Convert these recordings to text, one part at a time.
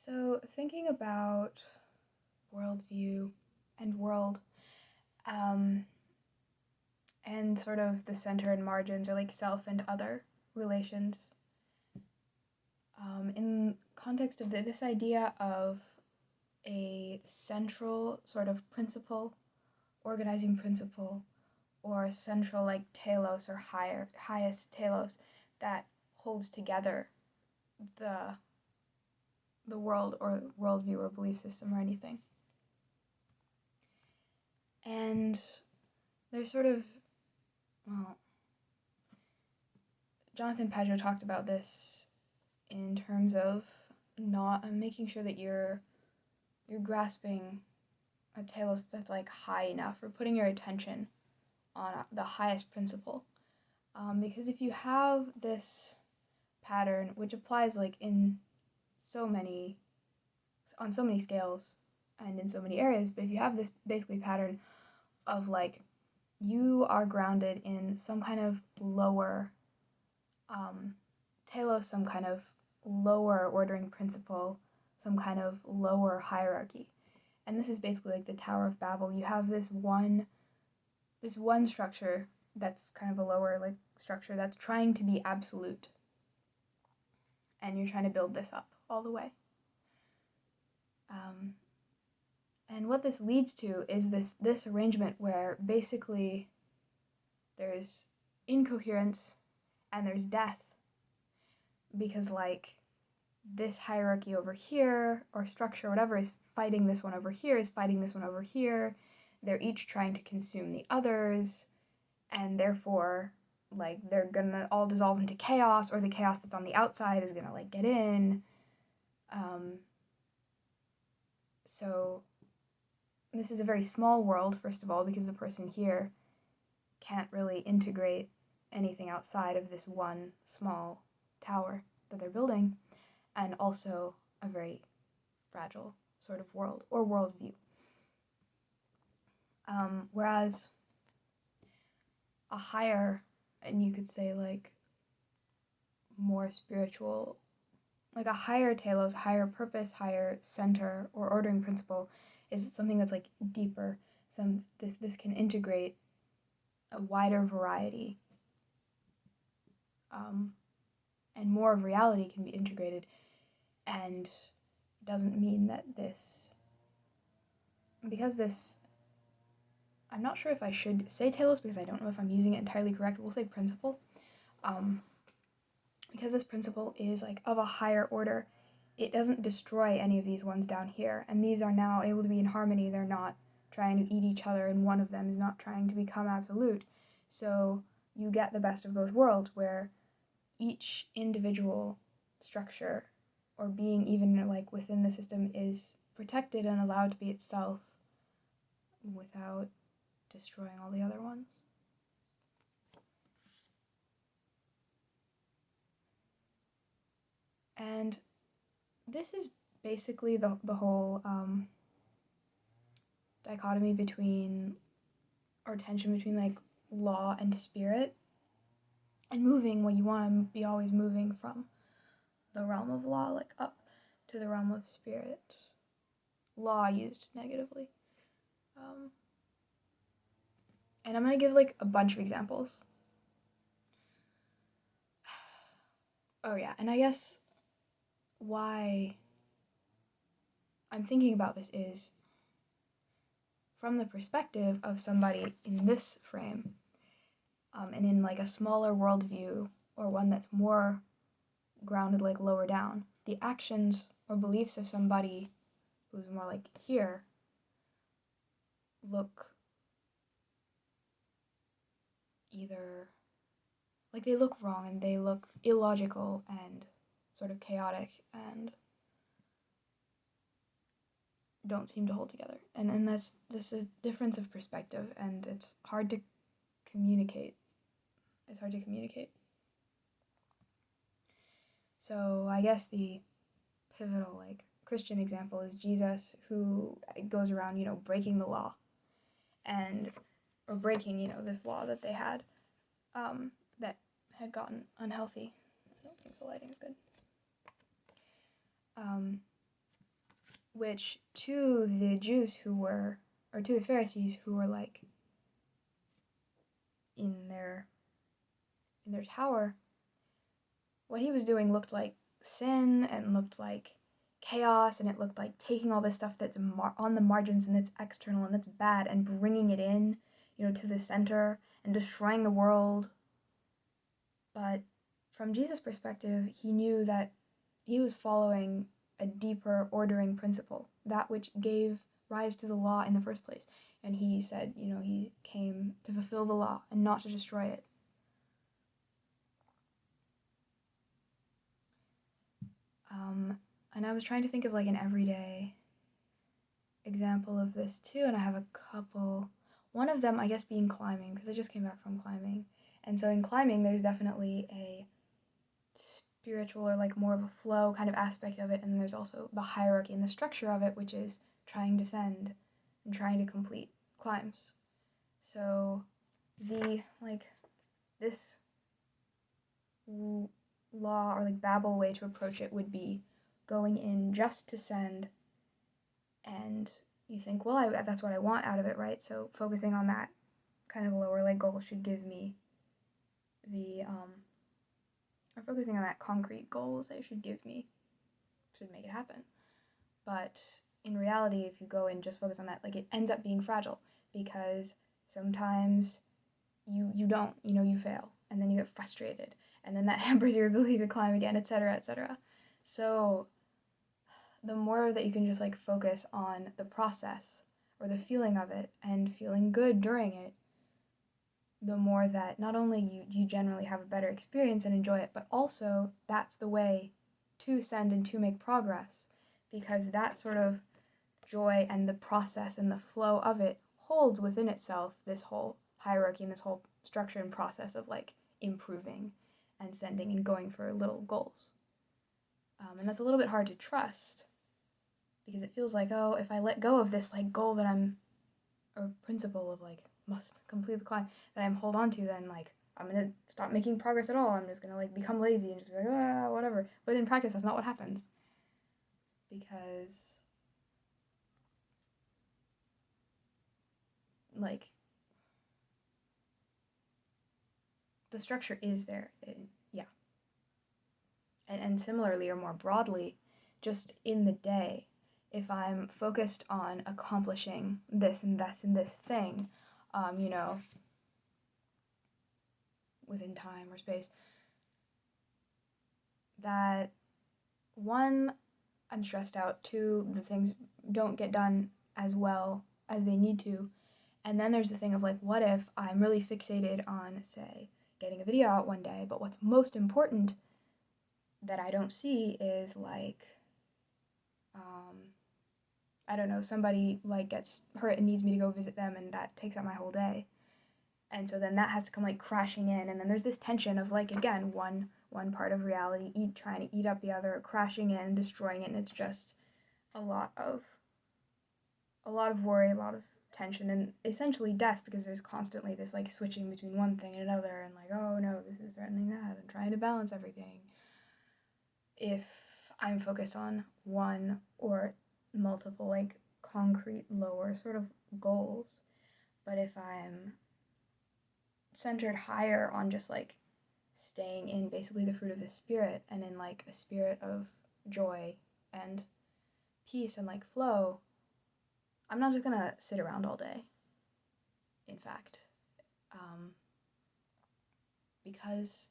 So thinking about worldview and world, um, and sort of the center and margins, or like self and other relations, in context of this idea of a central sort of principle, organizing principle, or central like telos or highest telos that holds together the world or worldview or belief system or anything. And there's sort of, well, Jonathan Pageau talked about this in terms of not making sure that you're grasping a telos that's like high enough, or putting your attention on the highest principle. Because if you have this pattern, which applies like on so many scales and in so many areas, but if you have this basically pattern of like you are grounded in some kind of lower telos, some kind of lower ordering principle, some kind of lower hierarchy. And this is basically like the Tower of Babel. You have this one structure that's kind of a lower like structure that's trying to be absolute. And you're trying to build this up all the way. And what this leads to is this arrangement where basically there's incoherence and there's death, because like this hierarchy over here or structure, whatever, is fighting this one over here, is fighting this one over here. They're each trying to consume the others, and therefore like they're gonna all dissolve into chaos, or the chaos that's on the outside is gonna like get in. So this is a very small world, first of all, because the person here can't really integrate anything outside of this one small tower that they're building, and also a very fragile sort of world or worldview. Whereas a higher, and you could say like more spiritual, like a higher telos, higher purpose, higher center or ordering principle, is something that's like deeper. This can integrate a wider variety, and more of reality can be integrated, and doesn't mean that I'm not sure if I should say telos because I don't know if I'm using it entirely correct. We'll say principle. Because this principle is like of a higher order, it doesn't destroy any of these ones down here, and these are now able to be in harmony. They're not trying to eat each other, and one of them is not trying to become absolute. So you get the best of both worlds, where each individual structure or being, even like within the system, is protected and allowed to be itself without destroying all the other ones. And this is basically the whole dichotomy between, or tension between, like law and spirit, and moving when you want to be always moving from the realm of law like up to the realm of spirit. Law used negatively. And I'm going to give like a bunch of examples. Oh yeah, and I guess why I'm thinking about this is from the perspective of somebody in this frame, and in like a smaller worldview, or one that's more grounded like lower down. The actions or beliefs of somebody who's more like here look either like they look wrong, and they look illogical and sort of chaotic, and don't seem to hold together. And that's just a difference of perspective, and it's hard to communicate. So I guess the pivotal like Christian example is Jesus, who goes around, breaking the law, or breaking, this law that they had, that had gotten unhealthy. I don't think the lighting's good. which to the Jews or to the Pharisees who were like in their tower, what he was doing looked like sin and looked like chaos, and it looked like taking all this stuff that's on the margins and that's external and that's bad and bringing it in, to the center and destroying the world. But from Jesus' perspective, he knew that he was following a deeper ordering principle, that which gave rise to the law in the first place. And he said, he came to fulfill the law and not to destroy it. And I was trying to think of like an everyday example of this too, and I have a couple. One of them, I guess, being climbing, because I just came back from climbing. And so in climbing, there's definitely a spiritual or like more of a flow kind of aspect of it, and there's also the hierarchy and the structure of it, which is trying to ascend and trying to complete climbs. So this law or like babel way to approach it would be going in just to ascend, and you think, well, that's what I want out of it, right? So focusing on that kind of lower like goal should give me or focusing on that concrete goals that should make it happen. But in reality, if you go and just focus on that, like, it ends up being fragile, because sometimes you don't, you fail, and then you get frustrated, and then that hampers your ability to climb again, etc., etc. So the more that you can just like focus on the process or the feeling of it and feeling good during it, the more that not only you generally have a better experience and enjoy it, but also that's the way to ascend and to make progress, because that sort of joy and the process and the flow of it holds within itself this whole hierarchy and this whole structure and process of like improving and ascending and going for little goals. And that's a little bit hard to trust, because it feels like, oh, if I let go of this like goal that or principle of like must complete the climb that I'm hold on to, then like I'm gonna stop making progress at all. I'm just gonna like become lazy and just be like, whatever. But in practice, that's not what happens, because like the structure is there. And similarly, or more broadly, just in the day, if I'm focused on accomplishing this and this and this thing, within time or space, that one, I'm stressed out, two, the things don't get done as well as they need to, and then there's the thing of like, what if I'm really fixated on, say, getting a video out one day, but what's most important that I don't see is like, I don't know, somebody like gets hurt and needs me to go visit them, and that takes up my whole day. And so then that has to come like crashing in, and then there's this tension of like, again, one part of reality trying to eat up the other, crashing in, destroying it, and it's just a lot of worry, a lot of tension, and essentially death, because there's constantly this like switching between one thing and another, and like, oh no, this is threatening that, and trying to balance everything. If I'm focused on one or multiple like concrete lower sort of goals, but if I'm centered higher on just like staying in basically the fruit of the spirit, and in like a spirit of joy and peace and like flow, I'm not just gonna sit around all day, in fact, because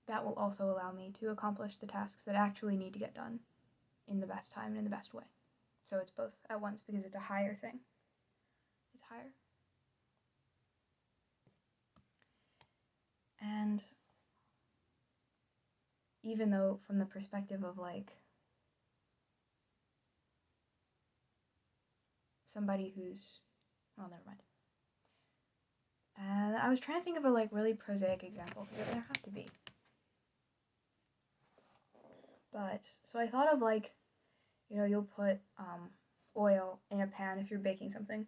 that will also allow me to accomplish the tasks that actually need to get done in the best time and in the best way. So it's both at once, because it's a higher thing. It's higher. And even though from the perspective of like somebody who's, well, never mind. I was trying to think of a like really prosaic example, because there have to be. But so I thought of like, you'll put oil in a pan if you're baking something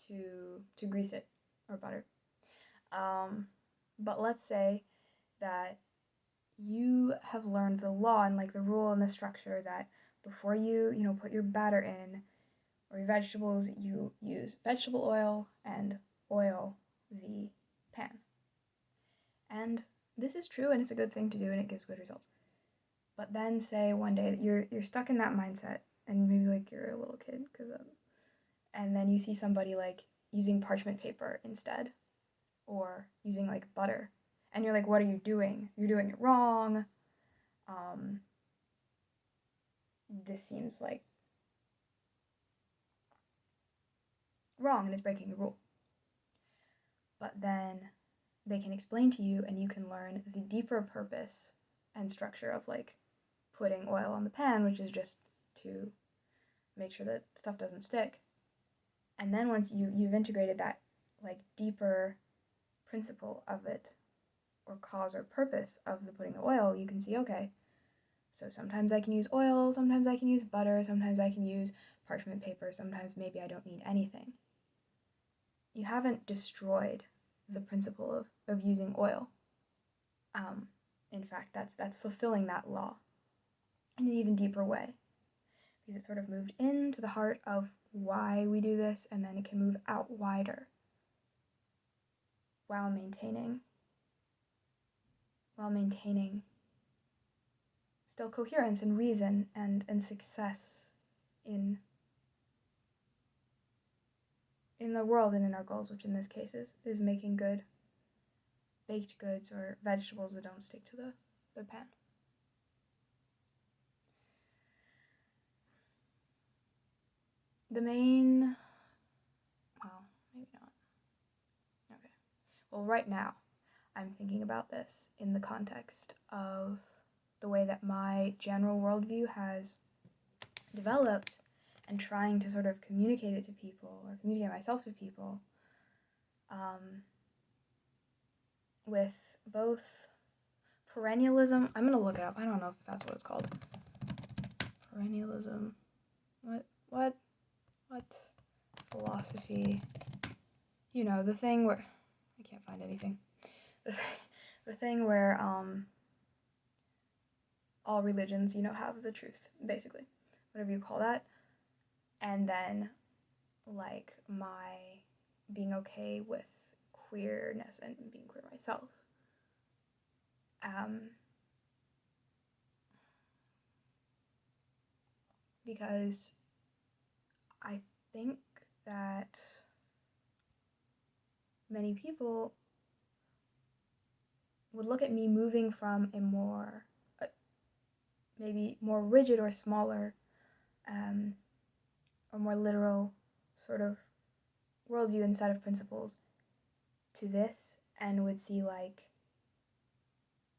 to grease it, or butter. But let's say that you have learned the law and like the rule and the structure that before you put your batter in or your vegetables, you use vegetable oil and oil the pan. And this is true, and it's a good thing to do, and it gives good results. But then say one day that you're stuck in that mindset, and maybe like you're a little kid, and then you see somebody like using parchment paper instead, or using like butter, and you're like, what are you doing? You're doing it wrong. This seems like wrong and is breaking the rule. But then they can explain to you, and you can learn the deeper purpose and structure of like putting oil on the pan, which is just to make sure that stuff doesn't stick. And then once you've integrated that like deeper principle of it, or cause or purpose of the putting the oil, you can see, okay, so sometimes I can use oil, sometimes I can use butter, sometimes I can use parchment paper, sometimes maybe I don't need anything. You haven't destroyed the principle of using oil. In fact, that's fulfilling that law in an even deeper way, because it sort of moved into the heart of why we do this, and then it can move out wider while maintaining still coherence and reason and success in the world and in our goals, which in this case is making good baked goods or vegetables that don't stick to the pan. The main, well, maybe not. Okay. Well, right now, I'm thinking about this in the context of the way that my general worldview has developed, and trying to sort of communicate it to people, or communicate myself to people, with both perennialism. I'm going to look it up. I don't know if that's what it's called. Perennialism. What? Philosophy. You know, the thing where... I can't find anything. The thing where all religions, have the truth, basically. Whatever you call that. And then, like, my being okay with queerness and being queer myself. Because I think that many people would look at me moving from a more, maybe more rigid or smaller, or more literal sort of worldview and set of principles to this, and would see like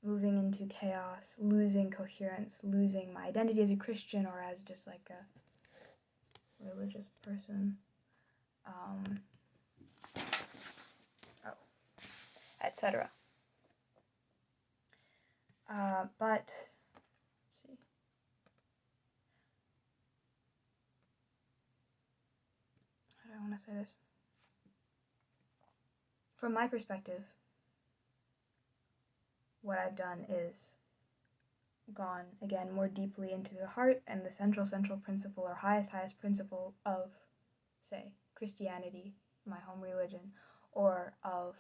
moving into chaos, losing coherence, losing my identity as a Christian or as just like a religious person, etc. But let's see. How do I want to say this? From my perspective, what I've done is gone, again, more deeply into the heart and the central principle, or highest principle of, say, Christianity, my home religion, or of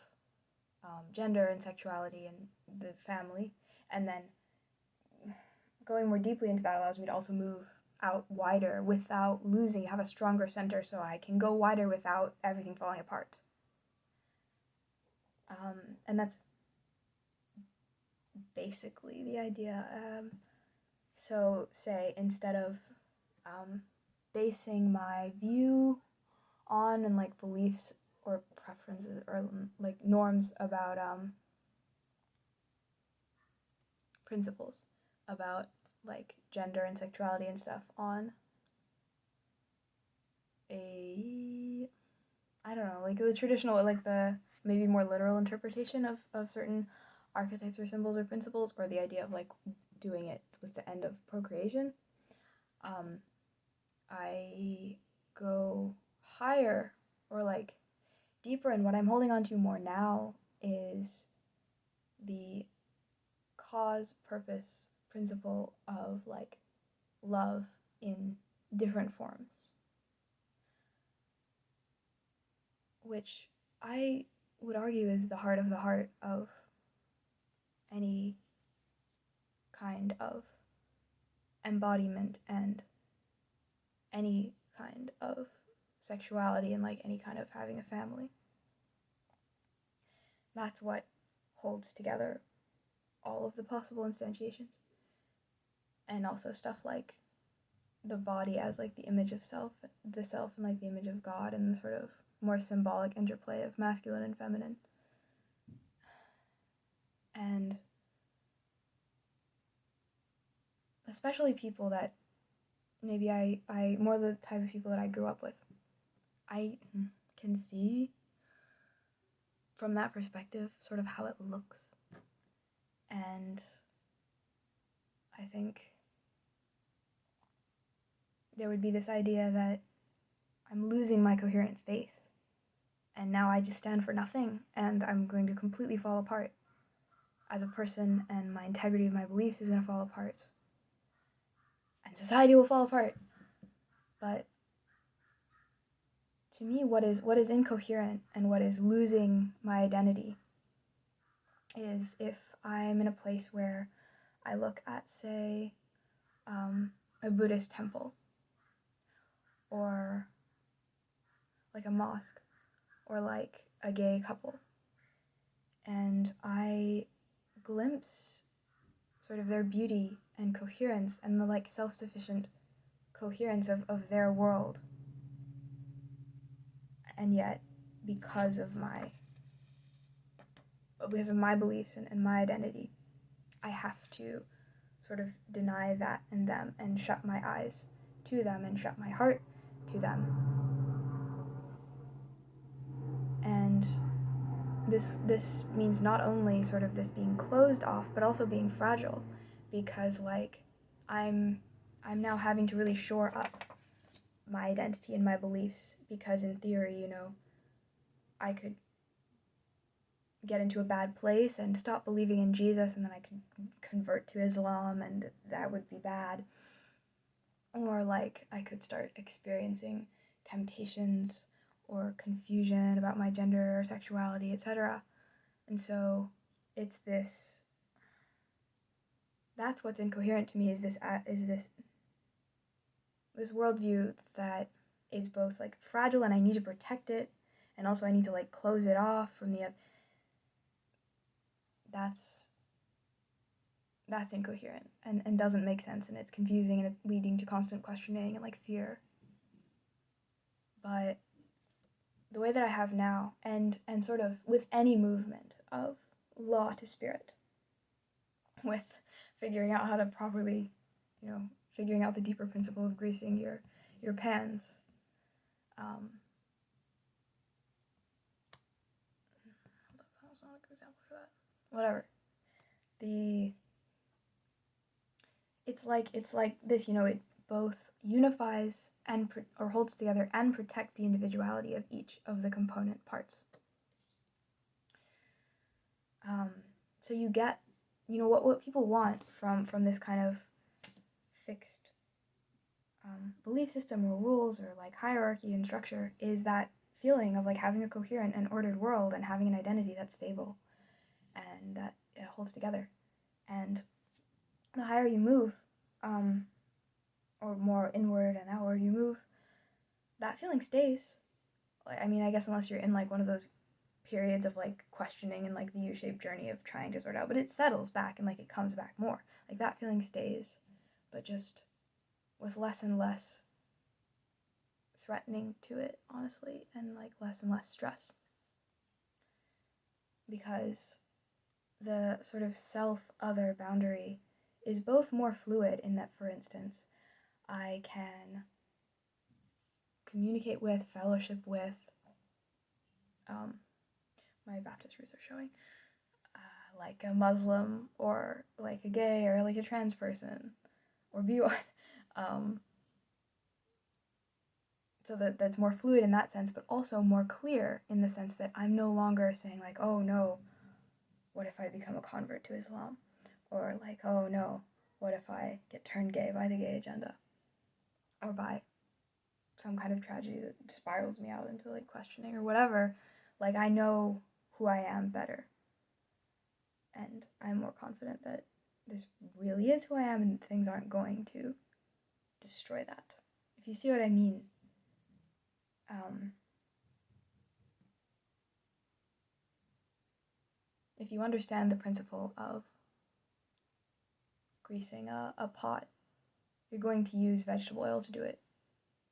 gender and sexuality and the family, and then going more deeply into that allows me to also move out wider without losing, have a stronger center, so I can go wider without everything falling apart. And that's basically the idea. So say, instead of basing my view on and like beliefs or preferences or like norms about principles about like gender and sexuality and stuff on I don't know, like the traditional, like the maybe more literal interpretation of certain archetypes or symbols or principles, or the idea of like doing it with the end of procreation, I go higher, or like deeper, and what I'm holding on to more now is the cause, purpose, principle of like love in different forms, which I would argue is the heart of any kind of embodiment and any kind of sexuality and like any kind of having a family. That's what holds together all of the possible instantiations. And also stuff like the body as like the image of self, the self and like the image of God, and the sort of more symbolic interplay of masculine and feminine. And especially people that maybe I more the type of people that I grew up with, I can see from that perspective sort of how it looks. And I think there would be this idea that I'm losing my coherent faith, and now I just stand for nothing, and I'm going to completely fall apart as a person, and my integrity of my beliefs is going to fall apart, and society will fall apart. But to me, what is incoherent and what is losing my identity is if I'm in a place where I look at, say, a Buddhist temple, or like a mosque, or like a gay couple, and I glimpse sort of their beauty and coherence and the like self-sufficient coherence of their world, and yet because of my beliefs and my identity, I have to sort of deny that in them and shut my eyes to them and shut my heart to them. And this means not only sort of this being closed off, but also being fragile, because like I'm now having to really shore up my identity and my beliefs, because in theory, you know, I could get into a bad place and stop believing in Jesus, and then I could convert to Islam, and that would be bad. Or like I could start experiencing temptations or confusion about my gender or sexuality, etc. And so it's this, that's what's incoherent to me, is this worldview that is both like fragile and I need to protect it, and also I need to like close it off from the that's incoherent and doesn't make sense, and it's confusing, and it's leading to constant questioning and like fear. But the way that I have now, and sort of with any movement of law to spirit, with figuring out how to properly, you know, figuring out the deeper principle of greasing your pans, that was not a good example for that. Whatever. It's like this, you know, it both unifies and or holds together and protects the individuality of each of the component parts. So you get, you know, what people want from this kind of fixed belief system or rules or like hierarchy and structure is that feeling of like having a coherent and ordered world and having an identity that's stable and that it holds together. And the higher you move, or more inward and outward you move, that feeling stays. I mean, I guess unless you're in like one of those periods of like questioning and like the U-shaped journey of trying to sort out, but it settles back and like it comes back more. Like that feeling stays, but just with less and less threatening to it, honestly, and like less and less stress. Because the sort of self-other boundary is both more fluid in that, for instance, I can communicate with, fellowship with, my Baptist roots are showing, like a Muslim or like a gay or like a trans person or be one. so that that's more fluid in that sense, but also more clear in the sense that I'm no longer saying like, oh no, what if I become a convert to Islam? Or like, oh no, what if I get turned gay by the gay agenda? Or by some kind of tragedy that spirals me out into like questioning or whatever. Like, I know who I am better. And I'm more confident that this really is who I am and things aren't going to destroy that. If you see what I mean. If you understand the principle of greasing a pot, you're going to use vegetable oil to do it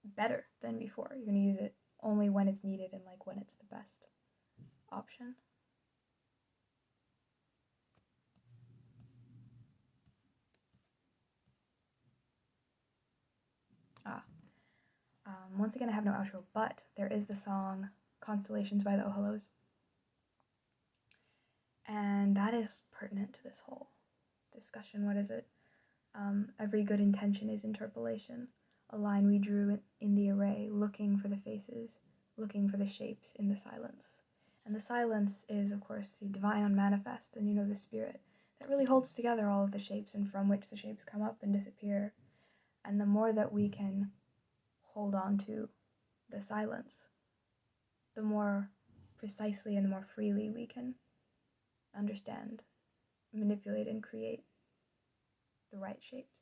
better than before. You're going to use it only when it's needed and like when it's the best option. Once again, I have no outro, but there is the song Constellations by the Ohalos. And that is pertinent to this whole discussion. What is it? Every good intention is interpolation. A line we drew in the array, looking for the faces, looking for the shapes in the silence. And the silence is, of course, the divine unmanifest, and the spirit that really holds together all of the shapes and from which the shapes come up and disappear. And the more that we can hold on to the silence, the more precisely and the more freely we can understand, manipulate, and create the right shapes.